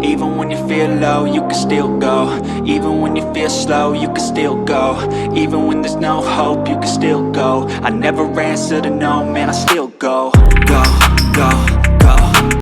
Even when you feel low, you can still go. Even when you feel slow, you can still go. Even when there's no hope, you can still go. I never answer to no, man, I still go. Go, go, go.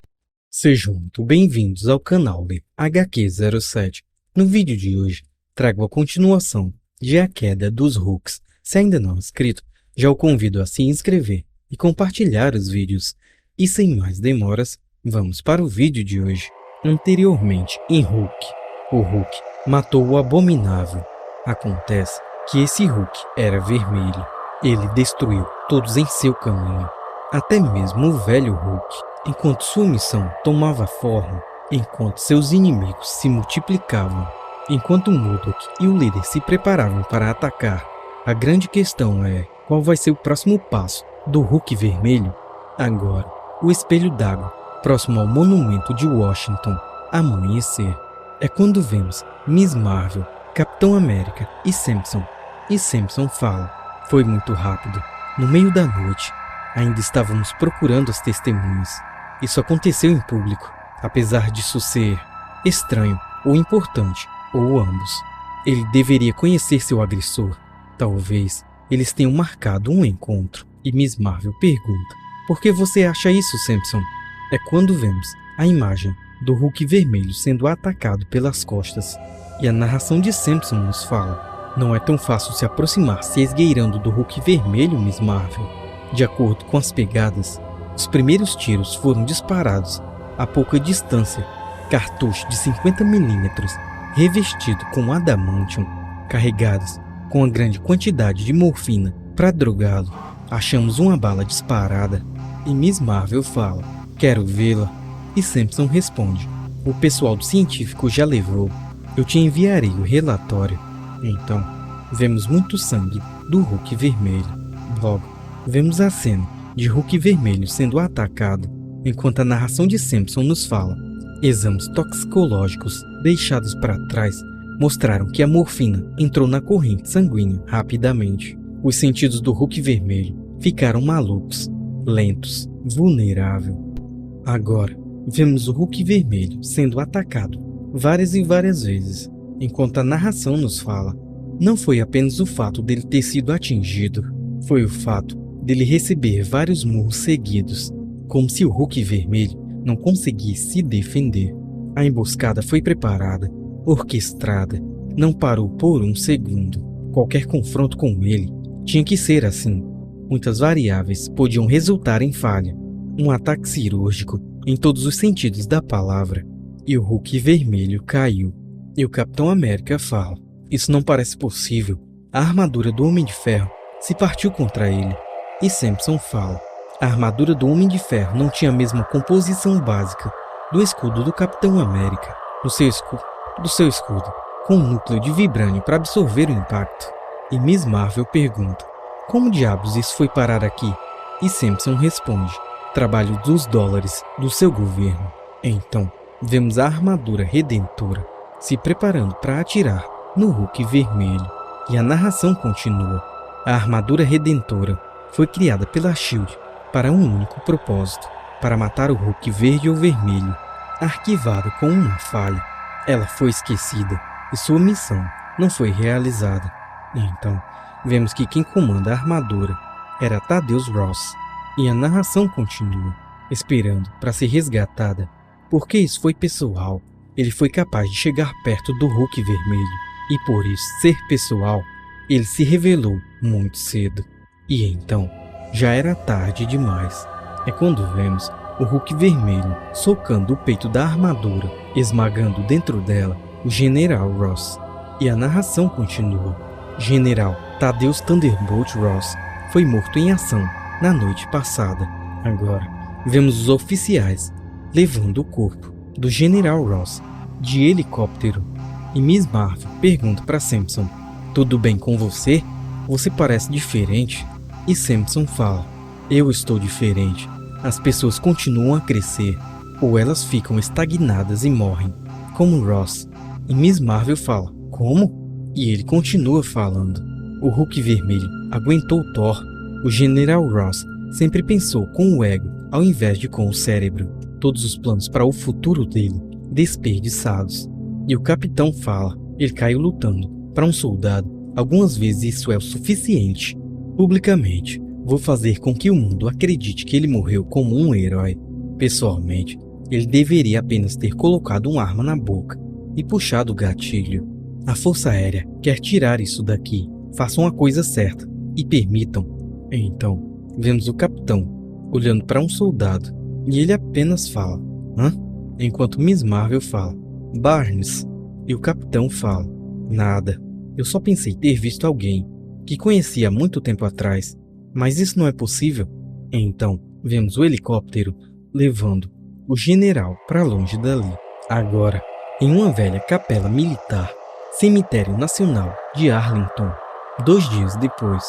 Sejam muito bem-vindos ao canal de HQ07. No vídeo de hoje, trago a continuação de A Queda dos Hulks. Se ainda não é inscrito, já o convido a se inscrever e compartilhar os vídeos. E sem mais demoras, vamos para o vídeo de hoje. Anteriormente em Hulk, o Hulk matou o Abominável. Acontece que esse Hulk era vermelho. Ele destruiu todos em seu caminho, até mesmo o velho Hulk. Enquanto sua missão tomava forma, enquanto seus inimigos se multiplicavam, enquanto MODOK e o líder se preparavam para atacar, a grande questão é qual vai ser o próximo passo do Hulk vermelho? Agora, o espelho d'água, próximo ao monumento de Washington, amanhecer. É quando vemos Miss Marvel, Capitão América e Samson. E Samson fala: foi muito rápido. No meio da noite, ainda estávamos procurando as testemunhas. Isso aconteceu em público, apesar disso ser estranho ou importante, ou ambos. Ele deveria conhecer seu agressor. Talvez eles tenham marcado um encontro. E Miss Marvel pergunta: por que você acha isso, Samson? É quando vemos a imagem do Hulk vermelho sendo atacado pelas costas. E a narração de Samson nos fala: não é tão fácil se aproximar se esgueirando do Hulk vermelho, Miss Marvel. De acordo com as pegadas, os primeiros tiros foram disparados a pouca distância. Cartucho de 50mm, revestido com adamantium, carregados com uma grande quantidade de morfina para drogá-lo. Achamos uma bala disparada e Miss Marvel fala: quero vê-la. E Samson responde: o pessoal do científico já levou. Eu te enviarei o relatório. Então, vemos muito sangue do Hulk vermelho. Logo, vemos a cena de Hulk vermelho sendo atacado, enquanto a narração de Samson nos fala: exames toxicológicos deixados para trás mostraram que a morfina entrou na corrente sanguínea rapidamente. Os sentidos do Hulk vermelho ficaram malucos, lentos, vulnerável. Agora, vemos o Hulk vermelho sendo atacado várias e várias vezes, enquanto a narração nos fala: não foi apenas o fato dele ter sido atingido, foi o fato dele receber vários murros seguidos, como se o Hulk vermelho não conseguisse se defender. A emboscada foi preparada, orquestrada, não parou por um segundo. Qualquer confronto com ele tinha que ser assim. Muitas variáveis podiam resultar em falha. Um ataque cirúrgico em todos os sentidos da palavra. E o Hulk vermelho caiu. E o Capitão América fala: isso não parece possível. A armadura do Homem de Ferro se partiu contra ele. E Samson fala: a armadura do Homem de Ferro não tinha a mesma composição básica do escudo do Capitão América. Do seu escudo, com um núcleo de vibrânio para absorver o impacto. E Miss Marvel pergunta: como diabos isso foi parar aqui? E Samson responde: trabalho dos dólares do seu governo. Então, vemos a armadura redentora se preparando para atirar no Hulk vermelho. E a narração continua: a armadura redentora foi criada pela SHIELD para um único propósito: para matar o Hulk verde ou vermelho, arquivado com uma falha. Ela foi esquecida e sua missão não foi realizada. Então, vemos que quem comanda a armadura era Thaddeus Ross. E a narração continua: esperando para ser resgatada. Porque isso foi pessoal, ele foi capaz de chegar perto do Hulk vermelho. E por isso ser pessoal, ele se revelou muito cedo. E então, já era tarde demais. É quando vemos o Hulk vermelho socando o peito da armadura, esmagando dentro dela o General Ross. E a narração continua: General Thaddeus Thunderbolt Ross foi morto em ação na noite passada. Agora, vemos os oficiais levando o corpo do General Ross de helicóptero. E Miss Marvel pergunta para Samson: tudo bem com você? Você parece diferente. E Samson fala: eu estou diferente. As pessoas continuam a crescer, ou elas ficam estagnadas e morrem, como Ross. E Miss Marvel fala: como? E ele continua falando: o Hulk vermelho aguentou Thor. O General Ross sempre pensou com o ego ao invés de com o cérebro. Todos os planos para o futuro dele desperdiçados. E o capitão fala, ele caiu lutando. Para um soldado, algumas vezes isso é o suficiente. Publicamente, vou fazer com que o mundo acredite que ele morreu como um herói. Pessoalmente, ele deveria apenas ter colocado uma arma na boca e puxado o gatilho. A Força Aérea quer tirar isso daqui. Façam a coisa certa e permitam. Então, vemos o capitão olhando para um soldado e ele apenas fala, hã? Enquanto Miss Marvel fala, Barnes. E o capitão fala, nada. Eu só pensei ter visto alguém que conhecia há muito tempo atrás, mas isso não é possível. Então, vemos o helicóptero levando o general para longe dali. Agora, em uma velha capela militar, Cemitério Nacional de Arlington. 2 dias depois,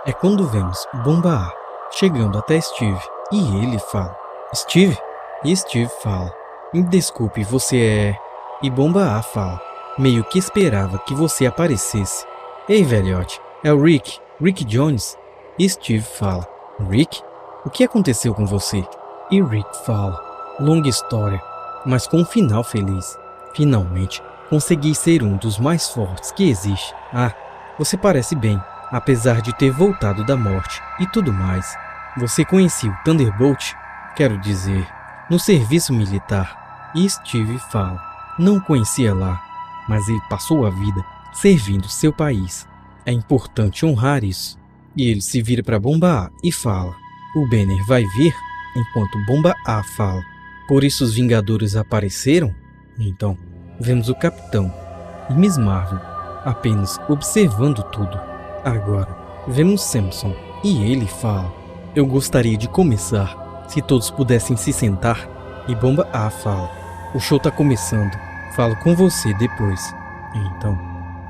é quando vemos Bomba A chegando até Steve e ele fala, Steve? E Steve fala, me desculpe, você é... E Bomba A fala, meio que esperava que você aparecesse. Ei, velhote, é o Rick Jones. E Steve fala, Rick? O que aconteceu com você? E Rick fala, longa história, mas com um final feliz. Finalmente, consegui ser um dos mais fortes que existe. Ah, você parece bem, apesar de ter voltado da morte e tudo mais. Você conhecia o Thunderbolt? Quero dizer, no serviço militar. E Steve fala, não conhecia lá, mas ele passou a vida servindo seu país. É importante honrar isso. E ele se vira para Bomba A e fala, o Banner vai vir? Enquanto Bomba A fala, por isso os Vingadores apareceram? Então, vemos o Capitão e Miss Marvel apenas observando tudo. Agora, vemos Samson e ele fala, eu gostaria de começar, se todos pudessem se sentar. E Bomba A fala, o show tá começando, falo com você depois. Então,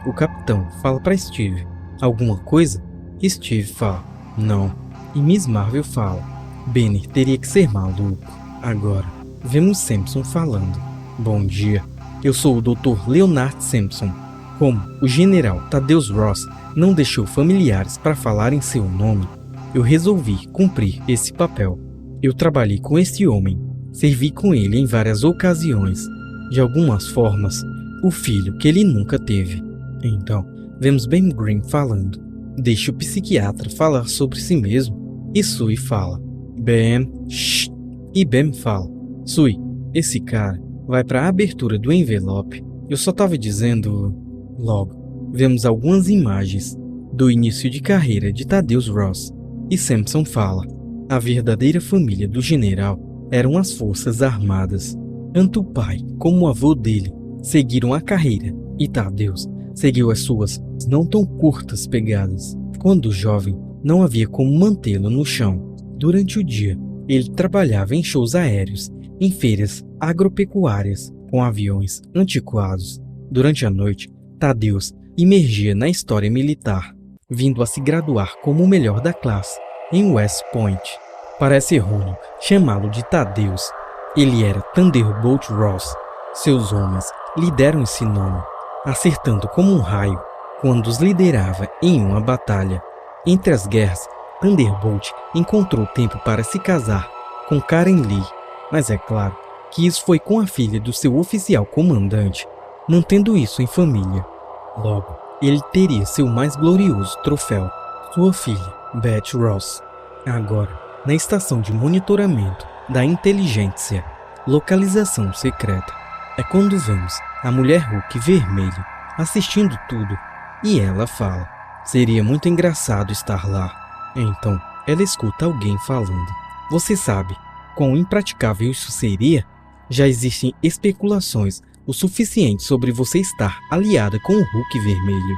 o Capitão fala para Steve, alguma coisa? E Steve fala, não. E Miss Marvel fala, Banner teria que ser maluco. Agora, vemos Samson falando, bom dia, eu sou o Dr. Leonard Samson. Como o general Thaddeus Ross não deixou familiares para falarem seu nome, eu resolvi cumprir esse papel. Eu trabalhei com esse homem, servi com ele em várias ocasiões, de algumas formas, o filho que ele nunca teve. Então, vemos Ben Grimm falando, deixa o psiquiatra falar sobre si mesmo. E Sui fala, Ben, shh. E Ben fala, Sui, esse cara vai para a abertura do envelope. Eu só tava dizendo... Logo, vemos algumas imagens do início de carreira de Thaddeus Ross. E Samson fala, a verdadeira família do general eram as Forças Armadas. Tanto o pai como o avô dele seguiram a carreira e Thaddeus seguiu as suas não tão curtas pegadas. Quando jovem, não havia como mantê-lo no chão. Durante o dia, ele trabalhava em shows aéreos, em feiras agropecuárias, com aviões antiquados. Durante a noite, Thaddeus imergia na história militar, vindo a se graduar como o melhor da classe em West Point. Parece errôneo chamá-lo de Thaddeus. Ele era Thunderbolt Ross. Seus homens lhe deram esse nome, acertando como um raio quando os liderava em uma batalha. Entre as guerras, Thunderbolt encontrou tempo para se casar com Karen Lee, mas é claro que isso foi com a filha do seu oficial comandante, mantendo isso em família. Logo, ele teria seu mais glorioso troféu, sua filha, Beth Ross. Agora, na estação de monitoramento da inteligência, localização secreta, é quando vemos a mulher Hulk vermelha assistindo tudo e ela fala, seria muito engraçado estar lá. Então, ela escuta alguém falando, você sabe quão impraticável isso seria? Já existem especulações o suficiente sobre você estar aliada com o Hulk vermelho.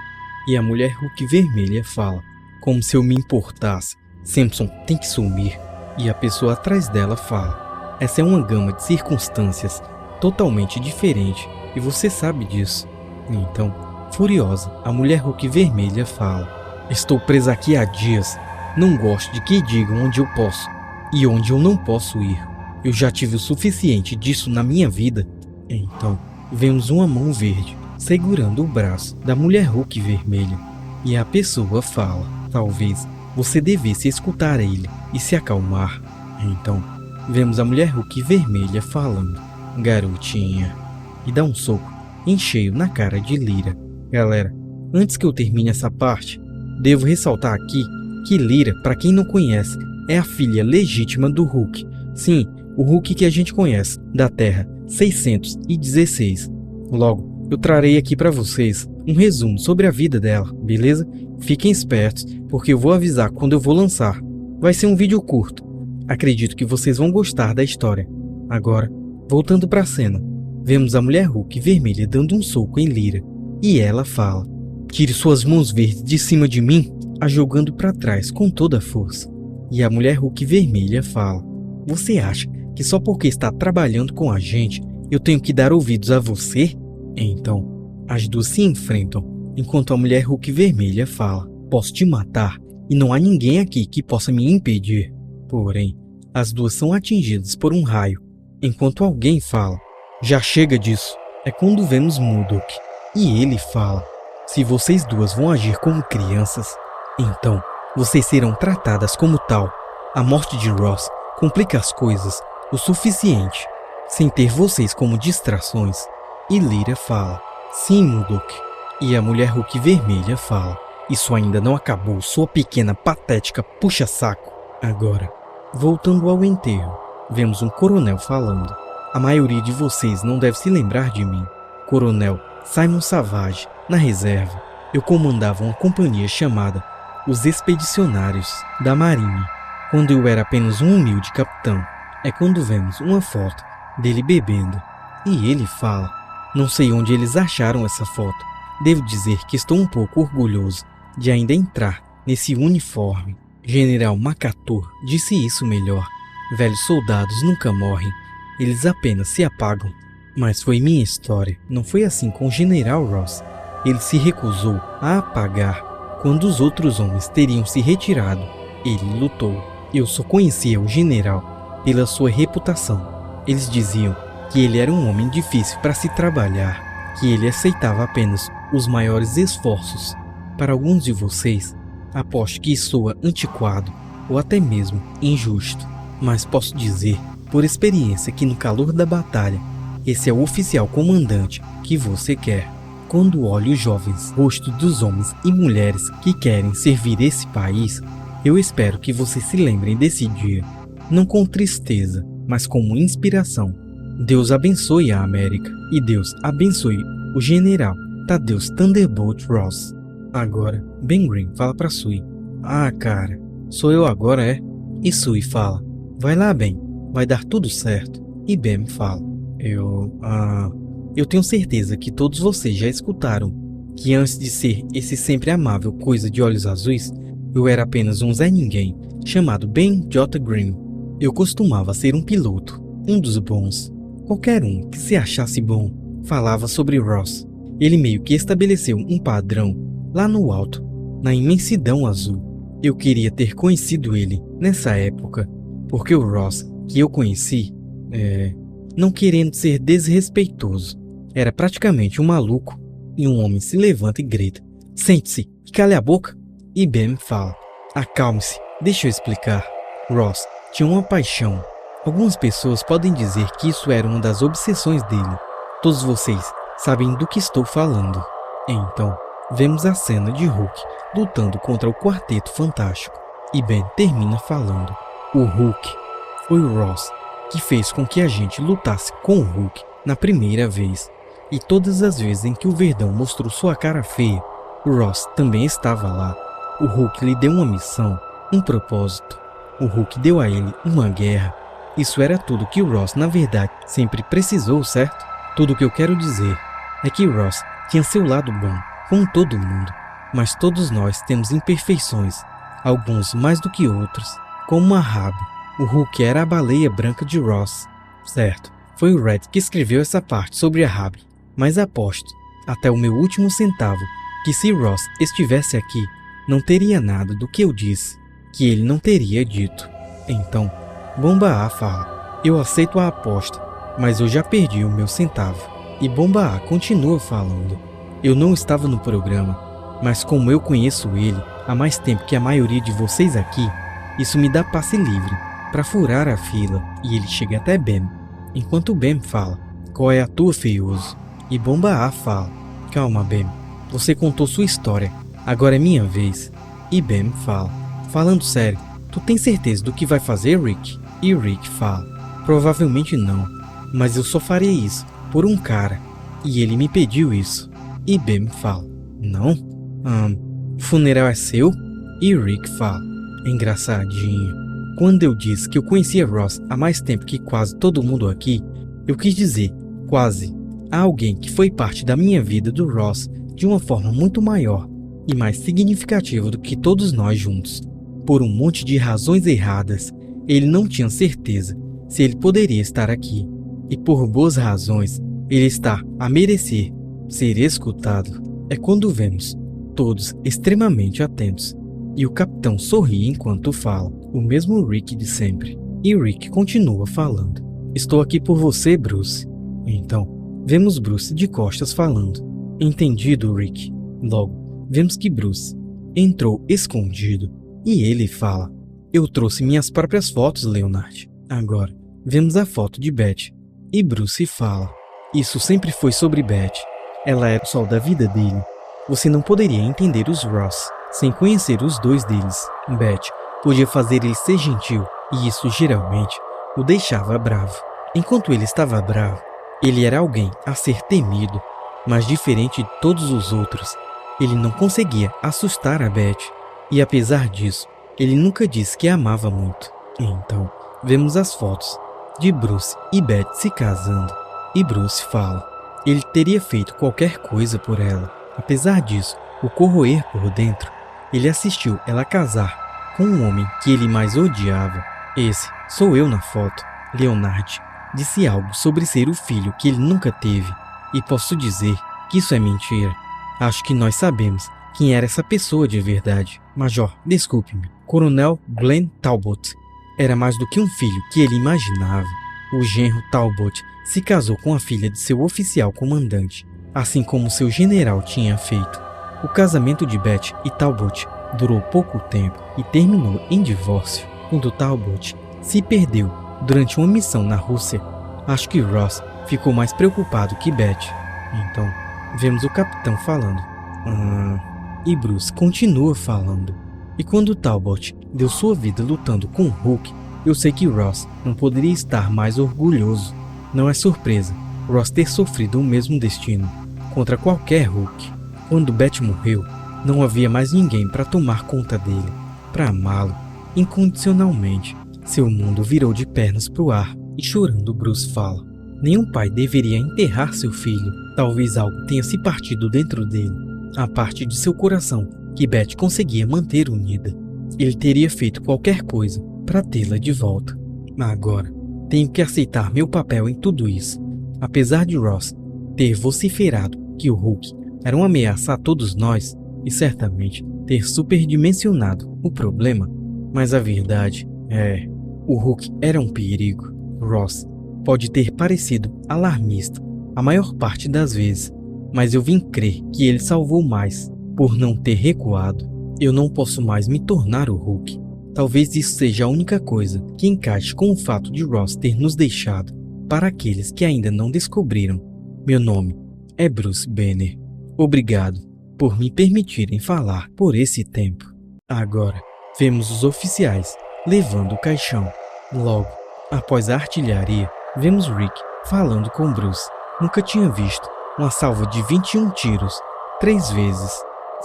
E a mulher Hulk vermelha fala, como se eu me importasse, Samson tem que sumir. E a pessoa atrás dela fala, essa é uma gama de circunstâncias totalmente diferente e você sabe disso. Então, furiosa, a mulher Hulk vermelha fala, estou presa aqui há dias, não gosto de que digam onde eu posso e onde eu não posso ir. Eu já tive o suficiente disso na minha vida. Então, vemos uma mão verde segurando o braço da mulher Hulk vermelha. E a pessoa fala, talvez você devesse escutar ele e se acalmar. Então, vemos a mulher Hulk vermelha falando, garotinha, e dá um soco em cheio na cara de Lyra. Galera, antes que eu termine essa parte, devo ressaltar aqui que Lyra, para quem não conhece, é a filha legítima do Hulk. Sim, o Hulk que a gente conhece, da Terra 616. Logo, eu trarei aqui para vocês um resumo sobre a vida dela, beleza? Fiquem espertos, porque eu vou avisar quando eu vou lançar. Vai ser um vídeo curto. Acredito que vocês vão gostar da história. Agora, voltando para a cena, vemos a mulher Hulk vermelha dando um soco em Lyra, e ela fala: "Tire suas mãos verdes de cima de mim", a jogando para trás com toda a força. E a mulher Hulk vermelha fala: "Você acha que só porque está trabalhando com a gente, eu tenho que dar ouvidos a você?" Então, as duas se enfrentam, enquanto a mulher Hulk vermelha fala: "Posso te matar, e não há ninguém aqui que possa me impedir." Porém, as duas são atingidas por um raio, enquanto alguém fala: "Já chega disso." É quando vemos MODOK, e ele fala: "Se vocês duas vão agir como crianças, então vocês serão tratadas como tal. A morte de Ross complica as coisas o suficiente, sem ter vocês como distrações." E Lyra fala: "Sim, MODOK." E a mulher Hulk vermelha fala: "Isso ainda não acabou, sua pequena patética puxa-saco." Agora, voltando ao enterro, vemos um coronel falando: "A maioria de vocês não deve se lembrar de mim. Coronel Simon Savage, na reserva, eu comandava uma companhia chamada os Expedicionários da Marinha, quando eu era apenas um humilde capitão." É quando vemos uma foto dele bebendo, e ele fala: "Não sei onde eles acharam essa foto. Devo dizer que estou um pouco orgulhoso de ainda entrar nesse uniforme. General MacArthur disse isso melhor: velhos soldados nunca morrem, eles apenas se apagam." Mas foi minha história, não foi assim com o General Ross. Ele se recusou a apagar quando os outros homens teriam se retirado. Ele lutou. Eu só conhecia o general pela sua reputação. Eles diziam que ele era um homem difícil para se trabalhar, que ele aceitava apenas os maiores esforços. Para alguns de vocês, aposto que isso soa antiquado ou até mesmo injusto, mas posso dizer por experiência que no calor da batalha, esse é o oficial comandante que você quer. Quando olho os jovens rostos dos homens e mulheres que querem servir esse país, eu espero que vocês se lembrem desse dia, não com tristeza, mas como inspiração. Deus abençoe a América, e Deus abençoe o general Thaddeus Thunderbolt Ross." Agora, Ben Grimm fala para Sui: "Ah, cara, sou eu agora, é?" E Sui fala: "Vai lá, Ben, vai dar tudo certo." E Ben fala: Eu tenho certeza que todos vocês já escutaram que antes de ser esse sempre amável coisa de olhos azuis, eu era apenas um Zé Ninguém chamado Ben J. Grimm. Eu costumava ser um piloto, um dos bons. Qualquer um que se achasse bom falava sobre Ross. Ele meio que estabeleceu um padrão lá no alto, na imensidão azul. Eu queria ter conhecido ele nessa época, porque o Ross que eu conheci, não querendo ser desrespeitoso, era praticamente um maluco. E um homem se levanta e grita: "Sente-se e cale a boca." E Ben fala: "Acalme-se, deixa eu explicar." Ross tinha uma paixão. Algumas pessoas podem dizer que isso era uma das obsessões dele. Todos vocês sabem do que estou falando. Então, vemos a cena de Hulk lutando contra o Quarteto Fantástico. E Ben termina falando: "O Hulk foi o Ross que fez com que a gente lutasse com o Hulk na primeira vez. E todas as vezes em que o Verdão mostrou sua cara feia, o Ross também estava lá. O Hulk lhe deu uma missão, um propósito. O Hulk deu a ele uma guerra. Isso era tudo que o Ross, na verdade, sempre precisou, certo? Tudo o que eu quero dizer é que Ross tinha seu lado bom, como todo mundo. Mas todos nós temos imperfeições, alguns mais do que outros, como a Rabi. O Hulk era a baleia branca de Ross, certo? Foi o Red que escreveu essa parte sobre a Rabi. Mas aposto, até o meu último centavo, que se Ross estivesse aqui, não teria nada do que eu disse, que ele não teria dito. Então, Bomba A fala: "Eu aceito a aposta, mas eu já perdi o meu centavo." E Bomba A continua falando: "Eu não estava no programa, mas como eu conheço ele há mais tempo que a maioria de vocês aqui, isso me dá passe livre para furar a fila." E ele chega até Ben, enquanto Ben fala: qual é a tua, feioso? E Bomba A fala: calma, Bam, você contou sua história, agora é minha vez. E Bam fala: falando sério, tu tem certeza do que vai fazer, Rick? E Rick fala: provavelmente não, mas eu só farei isso por um cara, e ele me pediu isso. E Bam fala: não? O funeral é seu? E Rick fala: engraçadinho. Quando eu disse que eu conhecia Ross há mais tempo que quase todo mundo aqui, eu quis dizer, quase, há alguém que foi parte da minha vida do Ross de uma forma muito maior e mais significativa do que todos nós juntos. Por um monte de razões erradas, ele não tinha certeza se ele poderia estar aqui. E por boas razões, ele está a merecer ser escutado. É quando vemos todos extremamente atentos, e o capitão sorri enquanto fala, o mesmo Rick de sempre. E Rick continua falando: estou aqui por você, Bruce. Então, vemos Bruce de costas falando: entendido, Rick. Logo, vemos que Bruce entrou escondido, e ele fala: eu trouxe minhas próprias fotos, Leonard. Agora, vemos a foto de Beth, e Bruce fala: isso sempre foi sobre Beth. Ela é o sol da vida dele. Você não poderia entender os Ross sem conhecer os dois deles. Beth podia fazer ele ser gentil, e isso geralmente o deixava bravo. Enquanto ele estava bravo, ele era alguém a ser temido, mas diferente de todos os outros, ele não conseguia assustar a Beth, e apesar disso, ele nunca disse que a amava muito. Então, vemos as fotos de Bruce e Beth se casando, e Bruce fala: ele teria feito qualquer coisa por ela. Apesar disso, o corroer por dentro, ele assistiu ela casar com um homem que ele mais odiava. Esse sou eu na foto. Leonard disse algo sobre ser o filho que ele nunca teve, e posso dizer que isso é mentira. Acho que nós sabemos quem era essa pessoa de verdade. Major, desculpe-me. Coronel Glenn Talbot era mais do que um filho que ele imaginava. O genro Talbot se casou com a filha de seu oficial comandante, assim como seu general tinha feito. O casamento de Beth e Talbot durou pouco tempo e terminou em divórcio quando Talbot se perdeu durante uma missão na Rússia. Acho que Ross ficou mais preocupado que Beth. Então, vemos o capitão falando: e Bruce continua falando: e quando Talbot deu sua vida lutando com Hulk, eu sei que Ross não poderia estar mais orgulhoso. Não é surpresa Ross ter sofrido o mesmo destino contra qualquer Hulk. Quando Beth morreu, não havia mais ninguém para tomar conta dele, para amá-lo incondicionalmente. Seu mundo virou de pernas para o ar, e chorando Bruce fala: nenhum pai deveria enterrar seu filho. Talvez algo tenha se partido dentro dele, a parte de seu coração que Beth conseguia manter unida. Ele teria feito qualquer coisa para tê-la de volta. Agora, tenho que aceitar meu papel em tudo isso. Apesar de Ross ter vociferado que o Hulk era uma ameaça a todos nós, e certamente ter superdimensionado o problema, mas a verdade é, o Hulk era um perigo. Ross pode ter parecido alarmista a maior parte das vezes, mas eu vim crer que ele salvou mais por não ter recuado. Eu não posso mais me tornar o Hulk. Talvez isso seja a única coisa que encaixe com o fato de Ross ter nos deixado. Para aqueles que ainda não descobriram, meu nome é Bruce Banner. Obrigado por me permitirem falar por esse tempo. Agora, vemos os oficiais levando o caixão. Logo, após a artilharia, vemos Rick falando com Bruce. Nunca tinha visto uma salva de 21 tiros, 3 vezes.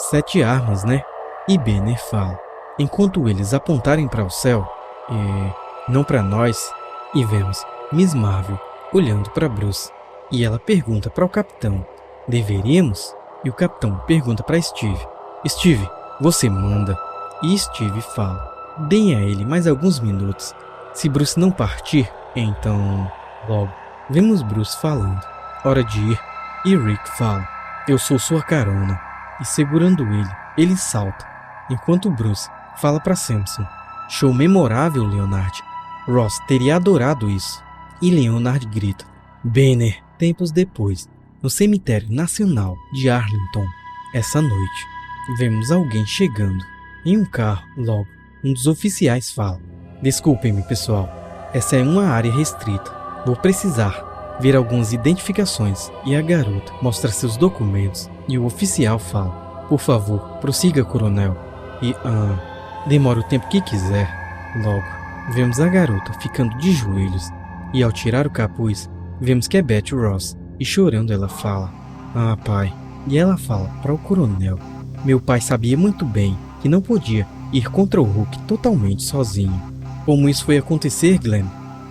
7 armas, né? E Banner fala, enquanto eles apontarem para o céu, não para nós. E vemos Miss Marvel olhando para Bruce. E ela pergunta para o capitão, deveríamos? E o capitão pergunta para Steve, Steve, você manda? E Steve fala, deem a ele mais alguns minutos. Se Bruce não partir, então... Logo, vemos Bruce falando, hora de ir. E Rick fala, eu sou sua carona. E segurando ele salta, enquanto Bruce fala para Samson, show memorável, Leonard. Ross teria adorado isso. E Leonard grita, Banner. Tempos depois, no cemitério nacional de Arlington, essa noite, vemos alguém chegando em um carro. Logo, um dos oficiais fala, desculpem-me, pessoal, essa é uma área restrita. Vou precisar ver algumas identificações e a garota mostra seus documentos e o oficial fala: "Por favor, prossiga, coronel." E demora o tempo que quiser. Logo, vemos a garota ficando de joelhos e ao tirar o capuz, vemos que é Betty Ross e chorando ela fala: "Ah, pai." E ela fala para o coronel: "Meu pai sabia muito bem que não podia ir contra o Hulk totalmente sozinho." "Como isso foi acontecer, Glenn?"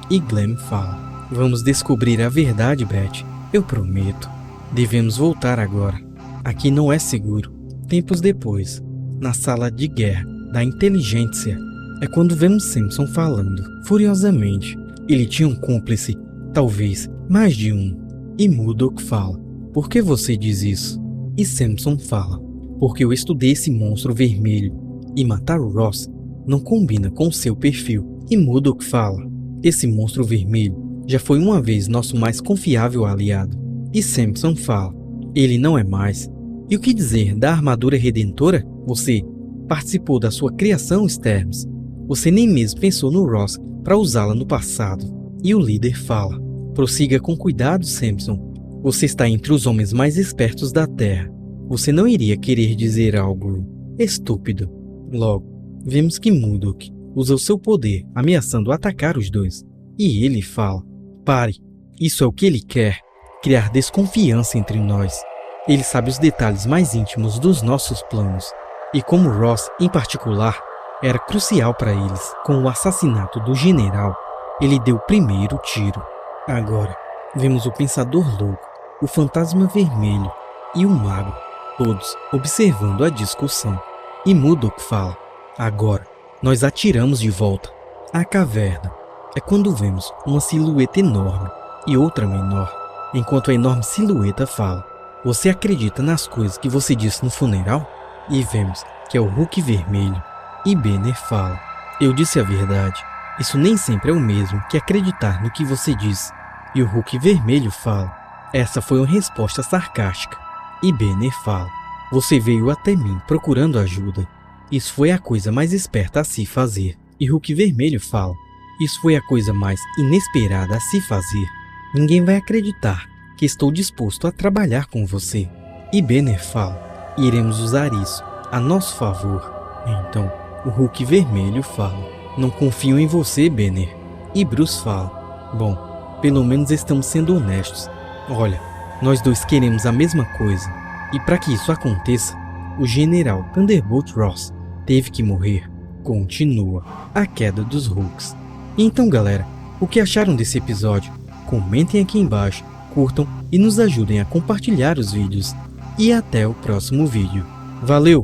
E Glenn fala: "Vamos descobrir a verdade, Betty. Eu prometo. Devemos voltar agora. Aqui não é seguro." Tempos depois, na sala de guerra da inteligência, é quando vemos Simpson falando furiosamente. Ele tinha um cúmplice, talvez mais de um. E Murdock fala: "Por que você diz isso?" E Simpson fala: "Porque eu estudei esse monstro vermelho e matar o Ross não combina com seu perfil." E Murdock fala: "Esse monstro vermelho já foi uma vez nosso mais confiável aliado." E Simpson fala: "Ele não é mais." E o que dizer da armadura redentora? Você participou da sua criação, Sterms. Você nem mesmo pensou no Ross para usá-la no passado. E o líder fala: "Prossiga com cuidado, Simpson. Você está entre os homens mais espertos da Terra. Você não iria querer dizer algo estúpido." Logo, vemos que Murdock usa o seu poder ameaçando atacar os dois. E ele fala: "Pare, isso é o que ele quer, criar desconfiança entre nós. Ele sabe os detalhes mais íntimos dos nossos planos. E como Ross, em particular, era crucial para eles, com o assassinato do general, ele deu o primeiro tiro." Agora, vemos o Pensador Louco, o Fantasma Vermelho e o Mago, todos observando a discussão. E Murdock fala: "Agora, nós atiramos de volta." A caverna é quando vemos uma silhueta enorme e outra menor, enquanto a enorme silhueta fala: "Você acredita nas coisas que você disse no funeral?" E vemos que é o Hulk vermelho. E Banner fala: "Eu disse a verdade. Isso nem sempre é o mesmo que acreditar no que você diz." E o Hulk vermelho fala: "Essa foi uma resposta sarcástica." E Banner fala: "Você veio até mim procurando ajuda. Isso foi a coisa mais esperta a se fazer." E Hulk vermelho fala: "Isso foi a coisa mais inesperada a se fazer. Ninguém vai acreditar que estou disposto a trabalhar com você." E Banner fala: "Iremos usar isso a nosso favor." Então, o Hulk vermelho fala: "Não confio em você, Banner." E Bruce fala: "Bom, pelo menos estamos sendo honestos. Olha, nós dois queremos a mesma coisa. E para que isso aconteça, o general Thunderbolt Ross teve que morrer." Continua a queda dos Hulks. Então, galera, o que acharam desse episódio? Comentem aqui embaixo, curtam e nos ajudem a compartilhar os vídeos. E até o próximo vídeo. Valeu!